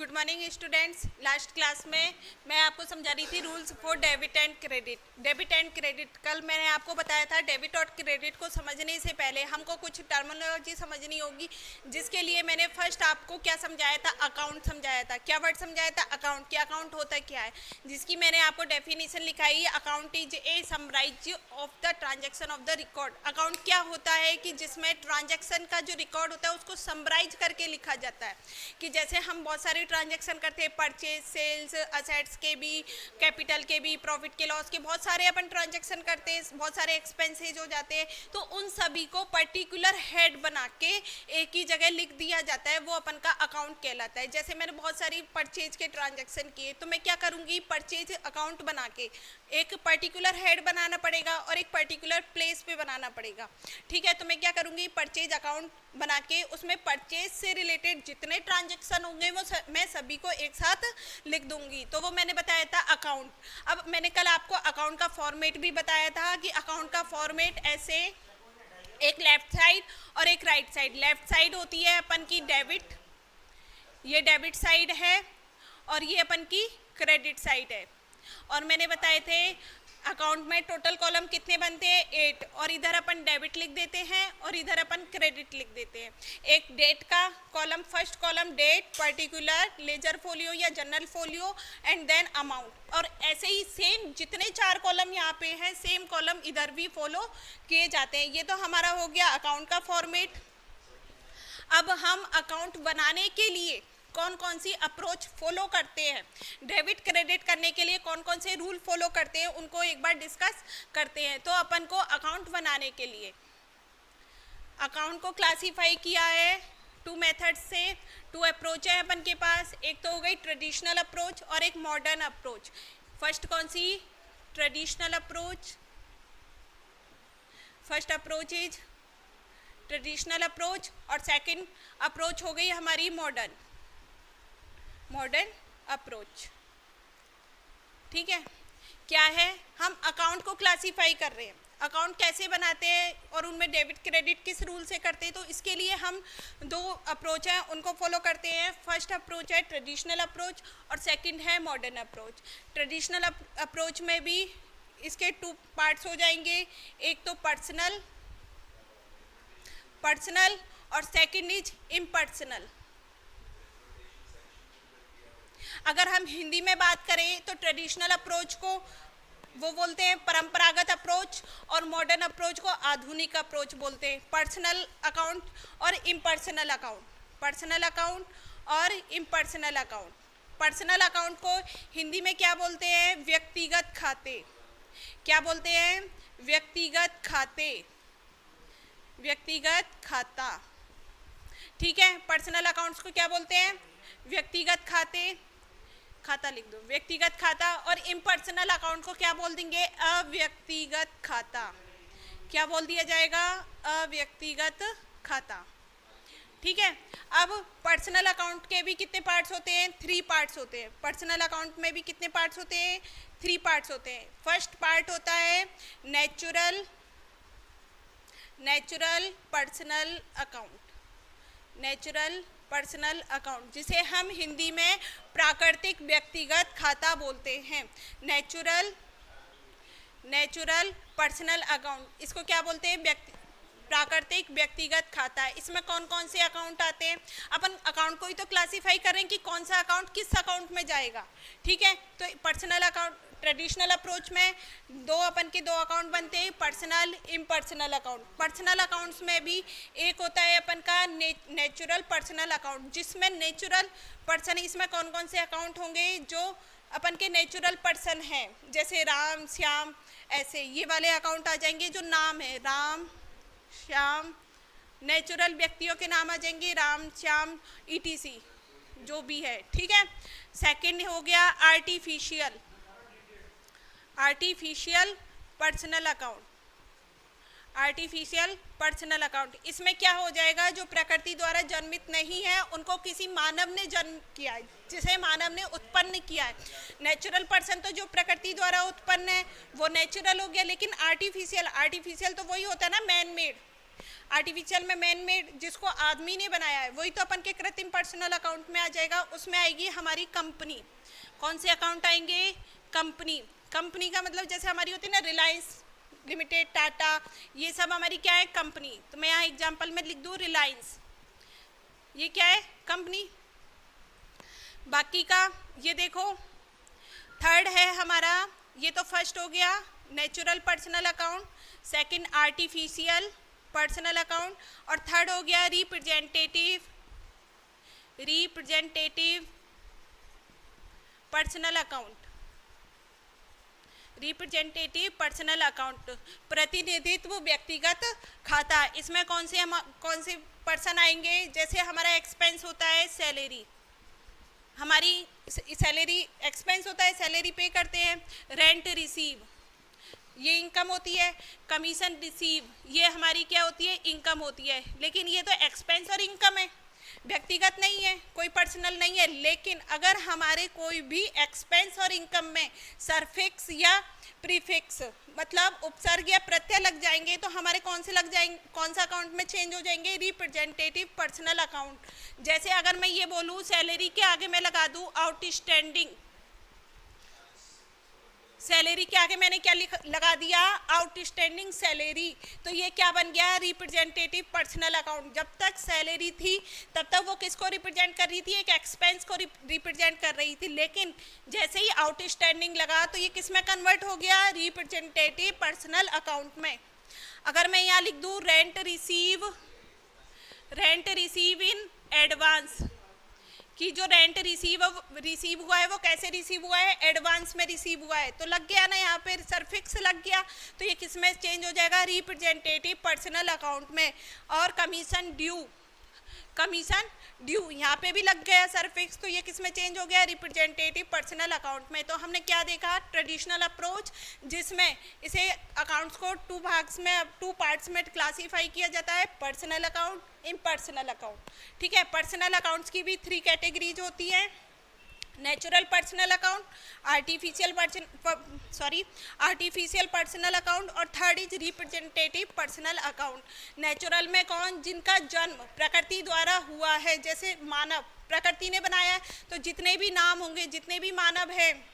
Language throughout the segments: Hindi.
Good morning students. Last class में मैं आपको समझा रही थी rules for debit and credit. Debit and credit कल मैंने आपको बताया था। डेबिट और क्रेडिट को समझने से पहले हमको कुछ टर्मिनोलॉजी समझनी होगी, जिसके लिए मैंने फर्स्ट आपको क्या समझाया था, अकाउंट समझाया था। क्या वर्ड समझाया था? अकाउंट। क्या अकाउंट होता क्या है, जिसकी मैंने आपको डेफिनेशन लिखाई। Account is a summarise of the transaction of the record. Account क्या होता है कि जिसमें ट्रांजेक्शन का जो रिकॉर्ड होता है उसको समराइज करके लिखा जाता है। कि जैसे हम बहुत सारे ट्रांजैक्शन करते हैं, परचेज, सेल्स, असेट्स के भी, कैपिटल के भी, प्रॉफिट के, लॉस के, बहुत सारे अपन ट्रांजैक्शन करते हैं, बहुत सारे एक्सपेंसेज हो जाते हैं। तो उन सभी को पर्टिकुलर हेड बना के एक ही जगह लिख दिया जाता है, वो अपन का अकाउंट कहलाता है। जैसे मैंने बहुत सारी परचेज के ट्रांजैक्शन किए, तो मैं क्या करूँगी, परचेज अकाउंट बना के एक पर्टिकुलर हेड बनाना पड़ेगा और एक पर्टिकुलर प्लेस पे बनाना पड़ेगा। ठीक है, तो मैं क्या करूँगी, परचेज अकाउंट बना के उसमें परचेज से रिलेटेड जितने ट्रांजैक्शन होंगे वो मैं सभी को एक साथ लिख दूंगी। तो वो मैंने बताया था अकाउंट। अब मैंने कल आपको अकाउंट का फॉर्मेट भी बताया था कि अकाउंट का फॉर्मेट ऐसे, एक लेफ्ट साइड और एक राइट साइड। लेफ्ट साइड होती है अपन की डेबिट, ये डेबिट साइड है, और ये अपन की क्रेडिट साइड है। और मैंने बताए थे अकाउंट में टोटल कॉलम कितने बनते हैं, 8, और इधर अपन डेबिट लिख देते हैं और इधर अपन क्रेडिट लिख देते हैं। एक डेट का column, first column date, particular, ledger folio या general folio, and then amount. और ऐसे ही सेम जितने 4 कॉलम यहाँ पे हैं, सेम कॉलम इधर भी फॉलो किए जाते हैं। ये तो हमारा हो गया अकाउंट का फॉर्मेट। अब हम अकाउंट बनाने के लिए कौन कौन सी अप्रोच फॉलो करते हैं, डेबिट क्रेडिट करने के लिए कौन कौन से रूल फॉलो करते हैं, उनको एक बार डिस्कस करते हैं। तो अपन को अकाउंट बनाने के लिए अकाउंट को क्लासीफाई किया है 2 मेथड्स से। 2 अप्रोच है अपन के पास। एक तो हो गई ट्रेडिशनल अप्रोच और एक मॉडर्न अप्रोच। फर्स्ट कौन सी, traditional approach. First approach is traditional approach, और सेकंड अप्रोच हो गई हमारी मॉडर्न अप्रोच। ठीक है, क्या है, हम अकाउंट को क्लासीफाई कर रहे हैं, अकाउंट कैसे बनाते हैं और उनमें डेबिट क्रेडिट किस रूल से करते हैं। तो इसके लिए हम 2 अप्रोच हैं उनको फॉलो करते हैं। फर्स्ट अप्रोच है ट्रेडिशनल अप्रोच और सेकंड है मॉडर्न अप्रोच। ट्रेडिशनल अप्रोच में भी इसके 2 पार्ट्स हो जाएंगे, एक तो पर्सनल और सेकंड इज इम्पर्सनल। अगर हम हिंदी में बात करें तो ट्रेडिशनल अप्रोच को वो बोलते हैं परंपरागत अप्रोच, और मॉडर्न अप्रोच को आधुनिक अप्रोच बोलते हैं। पर्सनल अकाउंट और इम्पर्सनल अकाउंट, पर्सनल अकाउंट और इम्पर्सनल अकाउंट। पर्सनल अकाउंट को हिंदी में क्या बोलते हैं, व्यक्तिगत खाते। क्या बोलते हैं, व्यक्तिगत खाते, व्यक्तिगत खाता। ठीक है, पर्सनल अकाउंट्स को क्या बोलते हैं, व्यक्तिगत खाते, खाता लिख दो, व्यक्तिगत खाता। और इम्पर्सनल अकाउंट को क्या बोल देंगे, अव्यक्तिगत खाता। क्या बोल दिया जाएगा, अव्यक्तिगत खाता। ठीक है, अब पर्सनल अकाउंट के भी कितने पार्ट्स होते हैं, 3 पार्ट्स होते हैं। पर्सनल अकाउंट में भी कितने पार्ट्स होते हैं, 3 पार्ट्स होते हैं। फर्स्ट पार्ट होता है natural personal account, natural personal account, जिसे हम हिंदी में प्राकृतिक व्यक्तिगत खाता बोलते हैं। नेचुरल पर्सनल अकाउंट, इसको क्या बोलते हैं, प्राकृतिक व्यक्तिगत खाता है। इसमें कौन कौन से अकाउंट आते हैं, अपन अकाउंट को ही तो क्लासीफाई कर रहे हैं कि कौन सा अकाउंट किस अकाउंट में जाएगा। ठीक है, तो पर्सनल अकाउंट, ट्रेडिशनल अप्रोच में अपन के 2 अकाउंट बनते हैं, personal, impersonal account. Personal accounts में भी एक होता है अपन का नेचुरल पर्सनल अकाउंट, जिसमें नेचुरल पर्सन, इसमें कौन कौन से अकाउंट होंगे जो अपन के नेचुरल पर्सन हैं, जैसे राम, श्याम, ऐसे ये वाले अकाउंट आ जाएंगे। जो नाम है राम, श्याम, नेचुरल व्यक्तियों के नाम आ जाएंगे, राम, श्याम, ETC जो भी है। ठीक है, सेकंड हो गया artificial personal account, artificial personal account. इसमें क्या हो जाएगा, जो प्रकृति द्वारा जन्मित नहीं है, उनको किसी मानव ने जन्म किया है, जिसे मानव ने उत्पन्न किया है। नेचुरल पर्सन तो जो प्रकृति द्वारा उत्पन्न है वो नेचुरल हो गया, लेकिन आर्टिफिशियल तो वही होता है ना, मैन मेड। आर्टिफिशियल में मैन मेड, जिसको आदमी ने बनाया है, वही तो अपन के कृत्रिम पर्सनल अकाउंट में आ जाएगा। उसमें आएगी हमारी कंपनी। कौन से अकाउंट आएंगे? कंपनी। कंपनी का मतलब जैसे हमारी होती है ना रिलायंस लिमिटेड, टाटा, ये सब हमारी क्या है? कंपनी। तो मैं यहाँ एग्जाम्पल में लिख दूँ रिलायंस, ये क्या है? कंपनी। बाकी का ये देखो, थर्ड है हमारा, ये तो फर्स्ट हो गया natural personal account, second artificial personal account, और थर्ड हो गया representative personal account. Representative personal account, प्रतिनिधित्व व्यक्तिगत खाता। इसमें कौन से पर्सन आएंगे? जैसे हमारा एक्सपेंस होता है सैलरी, हमारी सैलरी एक्सपेंस होता है, सैलरी पे करते हैं। रेंट रिसीव, ये इनकम होती है। कमीशन रिसीव, ये हमारी क्या होती है? इनकम होती है। लेकिन ये तो एक्सपेंस और इनकम है, व्यक्तिगत नहीं है, कोई पर्सनल नहीं है। लेकिन अगर हमारे कोई भी एक्सपेंस और इनकम में सरफिक्स या प्रीफिक्स मतलब उपसर्ग या प्रत्यय लग जाएंगे तो हमारे कौन से लग जाएंगे, कौन सा अकाउंट में चेंज हो जाएंगे? Representative personal account. जैसे अगर मैं ये बोलूँ सैलरी के आगे मैं लगा दूँ आउटस्टैंडिंग, सैलरी के आगे मैंने क्या लगा दिया? आउटस्टैंडिंग सैलरी, तो ये क्या बन गया? Representative personal account. जब तक सैलरी थी तब तक वो किसको रिप्रेजेंट कर रही थी? एक एक्सपेंस को रिप्रेजेंट कर रही थी। लेकिन जैसे ही आउटस्टैंडिंग लगा तो ये किस में कन्वर्ट हो गया? रिप्रेजेंटेटिव पर्सनल अकाउंट में। अगर मैं यहाँ लिख दूँ रेंट रिसीव इन एडवांस, कि जो रेंट रिसीव हुआ है वो कैसे रिसीव हुआ है? एडवांस में रिसीव हुआ है। तो लग गया ना, यहाँ पे सरफिक्स लग गया, तो ये किस में चेंज हो जाएगा? रिप्रेजेंटेटिव पर्सनल अकाउंट में। और कमीशन ड्यू यहाँ पे भी लग गया सरफिक्स, तो ये किस में चेंज हो गया? रिप्रेजेंटेटिव पर्सनल अकाउंट में। तो हमने क्या देखा? ट्रेडिशनल अप्रोच, जिसमें इसे अकाउंट्स को टू पार्ट्स में क्लासीफाई किया जाता है, पर्सनल अकाउंट, इम्पर्सनल अकाउंट। ठीक है, पर्सनल अकाउंट्स की भी 3 कैटेगरीज होती है, natural personal account, artificial personal account, और third is representative personal account. Natural में कौन? जिनका जन्म प्रकृति द्वारा हुआ है, जैसे मानव, प्रकृति ने बनाया है, तो जितने भी नाम होंगे, जितने भी मानव हैं,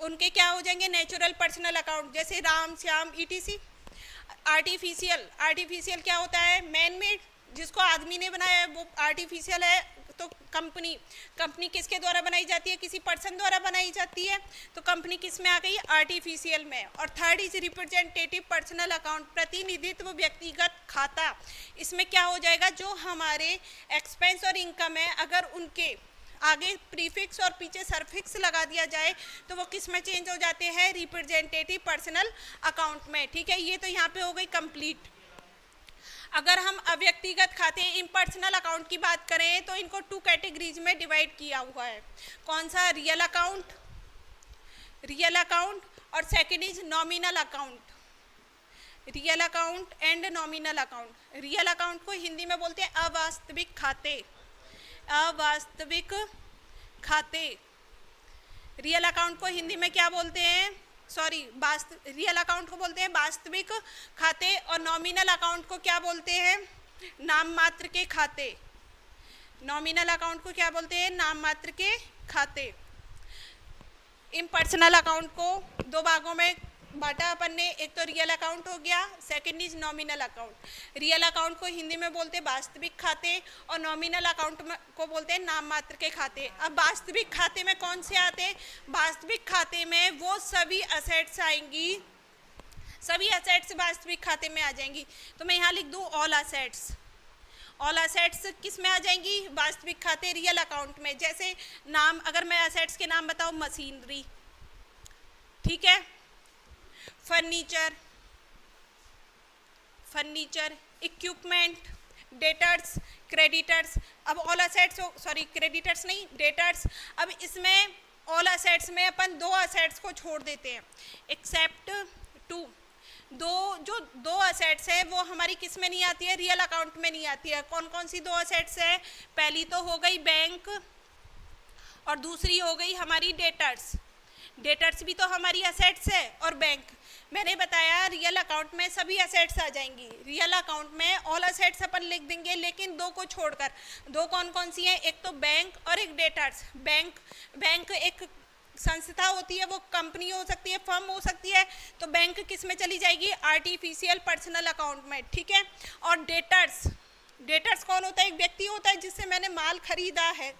उनके क्या हो जाएंगे? नेचुरल पर्सनल अकाउंट, जैसे राम, श्याम, ईटीसी। आर्टिफिशियल क्या होता है? मैन मेड, जिसको आदमी ने बनाया है वो आर्टिफिशियल है। तो कंपनी किसके द्वारा बनाई जाती है? किसी पर्सन द्वारा बनाई जाती है, तो कंपनी किस में आ गई? आर्टिफिशियल में। और third is representative personal account, प्रतिनिधित्व व्यक्तिगत खाता। इसमें क्या हो जाएगा? जो हमारे एक्सपेंस और इनकम है, अगर उनके आगे प्रीफिक्स और पीछे सरफिक्स लगा दिया जाए तो वो किस में चेंज हो जाते हैं? रिप्रेजेंटेटिव पर्सनल अकाउंट में। ठीक है, ये तो यहाँ पे हो गई कंप्लीट। अगर हम अव्यक्तिगत खाते इम्पर्सनल अकाउंट की बात करें तो इनको 2 कैटेगरीज में डिवाइड किया हुआ है। कौन सा? रियल अकाउंट, और second is nominal account. Real account and nominal account. Real account को हिंदी में बोलते हैं अवास्तविक खाते। रियल अकाउंट को हिंदी में क्या बोलते हैं? रियल अकाउंट को बोलते हैं वास्तविक खाते, और नॉमिनल अकाउंट को क्या बोलते हैं? नाम मात्र के खाते। नॉमिनल अकाउंट को क्या बोलते हैं? नाम मात्र के खाते। इम्पर्सनल अकाउंट को 2 भागों में बांटा अपन ने, एक तो रियल अकाउंट हो गया, second is nominal account. Real account को हिंदी में बोलते हैं वास्तविक खाते, और नॉमिनल अकाउंट को बोलते हैं नाम मात्र के खाते। अब वास्तविक खाते में कौन से आते हैं? वास्तविक खाते में वो सभी असेट्स आएंगी, सभी असेट्स वास्तविक खाते में आ जाएंगी। तो मैं यहाँ लिख दूँ ऑल असेट्स किस में आ जाएंगी? वास्तविक खाते रियल अकाउंट में। जैसे नाम, अगर मैं असेट्स के नाम बताऊँ, मशीनरी, ठीक है, फर्नीचर, इक्विपमेंट, डेटर्स, क्रेडिटर्स। अब ऑल असेट्स, क्रेडिटर्स नहीं, डेटर्स। अब इसमें ऑल असेट्स में अपन 2 असेट्स को छोड़ देते हैं, एक्सेप्ट 2। दो असेट्स है वो हमारी किस में नहीं आती है? रियल अकाउंट में नहीं आती है। कौन कौन सी 2 असेट्स है? पहली तो हो गई बैंक, और दूसरी हो गई हमारी डेटर्स। डेटर्स भी तो हमारी असेट्स है, और बैंक मैंने बताया रियल अकाउंट में सभी असेट्स आ जाएंगी। रियल अकाउंट में ऑल असेट्स अपन लिख देंगे, लेकिन दो को छोड़कर। दो कौन कौन सी हैं? एक तो बैंक और एक डेटर्स। बैंक एक संस्था होती है, वो कंपनी हो सकती है, फर्म हो सकती है, तो बैंक किस में चली जाएगी? आर्टिफिशियल पर्सनल अकाउंट में, ठीक है। और डेटर्स कौन होता है? एक व्यक्ति होता है जिससे मैंने माल खरीदा है,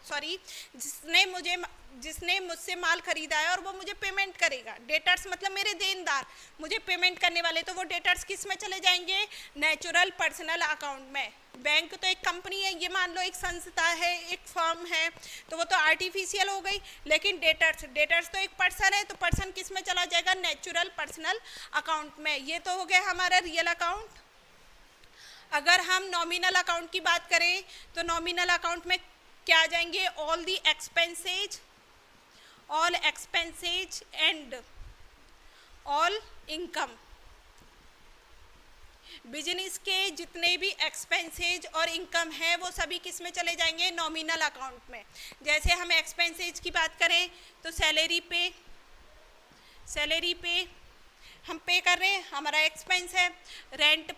जिसने मुझसे माल खरीदा है और वो मुझे पेमेंट करेगा। डेटर्स मतलब मेरे देनदार, मुझे पेमेंट करने वाले, तो वो डेटर्स किस में चले जाएंगे? नेचुरल पर्सनल अकाउंट में। बैंक तो एक कंपनी है, ये मान लो एक संस्था है, एक फर्म है, तो वो तो आर्टिफिशियल हो गई। लेकिन डेटर्स तो एक पर्सन है, तो पर्सन किस में चला जाएगा? नेचुरल पर्सनल अकाउंट में। ये तो हो गया हमारा रियल अकाउंट। अगर हम नॉमिनल अकाउंट की बात करें तो नॉमिनल अकाउंट में क्या आ जाएंगे? All expenses and all income. Business के जितने भी एक्सपेंसेज और इनकम है वो सभी किस में चले जाएंगे? नॉमिनल अकाउंट में। जैसे हम एक्सपेंसेज की बात करें तो सैलरी पे हम पे कर रहे हैं, हमारा एक्सपेंस है। रेंट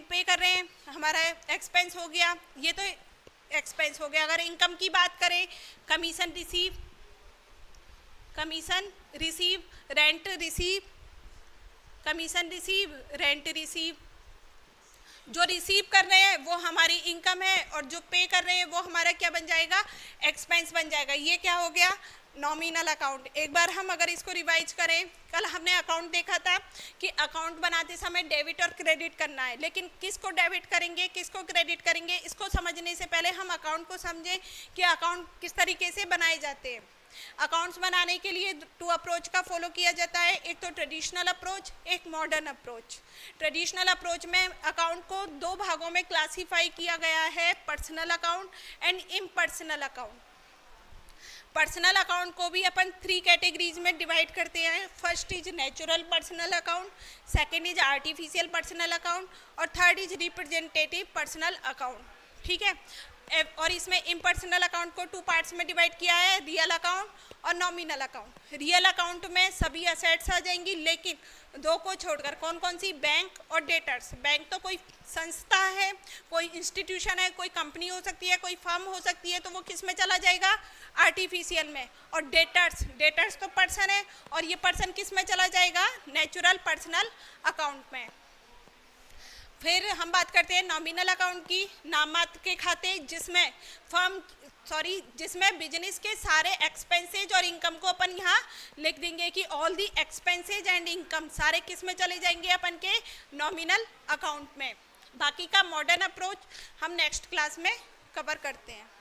पे कर रहे हैं, हमारा एक्सपेंस हो गया, ये तो एक्सपेंस हो गया। अगर इनकम की बात करें, कमीशन रिसीव, रेंट रिसीव। जो रिसीव कर रहे हैं वो हमारी इनकम है, और जो पे कर रहे हैं वो हमारा क्या बन जाएगा? एक्सपेंस बन जाएगा। ये क्या हो गया? Nominal account. एक बार हम अगर इसको रिवाइज करें, कल हमने अकाउंट देखा था कि अकाउंट बनाते समय डेबिट और क्रेडिट करना है, लेकिन किसको डेबिट करेंगे, किसको क्रेडिट करेंगे, इसको समझने से पहले हम अकाउंट को समझें कि अकाउंट किस तरीके से बनाए जाते हैं। अकाउंट्स बनाने के लिए 2 अप्रोच का फॉलो किया जाता है, एक तो ट्रेडिशनल अप्रोच, एक मॉडर्न अप्रोच। ट्रेडिशनल अप्रोच में अकाउंट को 2 भागों में क्लासीफाई किया गया है, personal account and impersonal account. Personal account को भी अपन 3 कैटेगरीज में डिवाइड करते हैं। First is natural personal account, second is artificial personal account, और third is representative personal account, ठीक है। और इसमें इम्पर्सनल अकाउंट को 2 पार्ट्स में डिवाइड किया है, रियल अकाउंट और नॉमिनल अकाउंट। रियल अकाउंट में सभी असेट्स आ जाएंगी, लेकिन 2 को छोड़कर। कौन कौन सी? बैंक और डेटर्स। बैंक तो कोई संस्था है, कोई इंस्टीट्यूशन है, कोई कंपनी हो सकती है, कोई फर्म हो सकती है, तो वो किस में चला जाएगा? आर्टिफिशियल में। और डेटर्स तो पर्सन है, और ये पर्सन किस में चला जाएगा? नेचुरल पर्सनल अकाउंट में। फिर हम बात करते हैं नॉमिनल अकाउंट की। नाममात्र के खाते जिसमें बिजनेस के सारे एक्सपेंसेज और इनकम को अपन यहाँ लिख देंगे कि all the expenses and income सारे किस में चले जाएंगे? अपन के नॉमिनल अकाउंट में। बाकी का मॉडर्न अप्रोच हम नेक्स्ट क्लास में कवर करते हैं।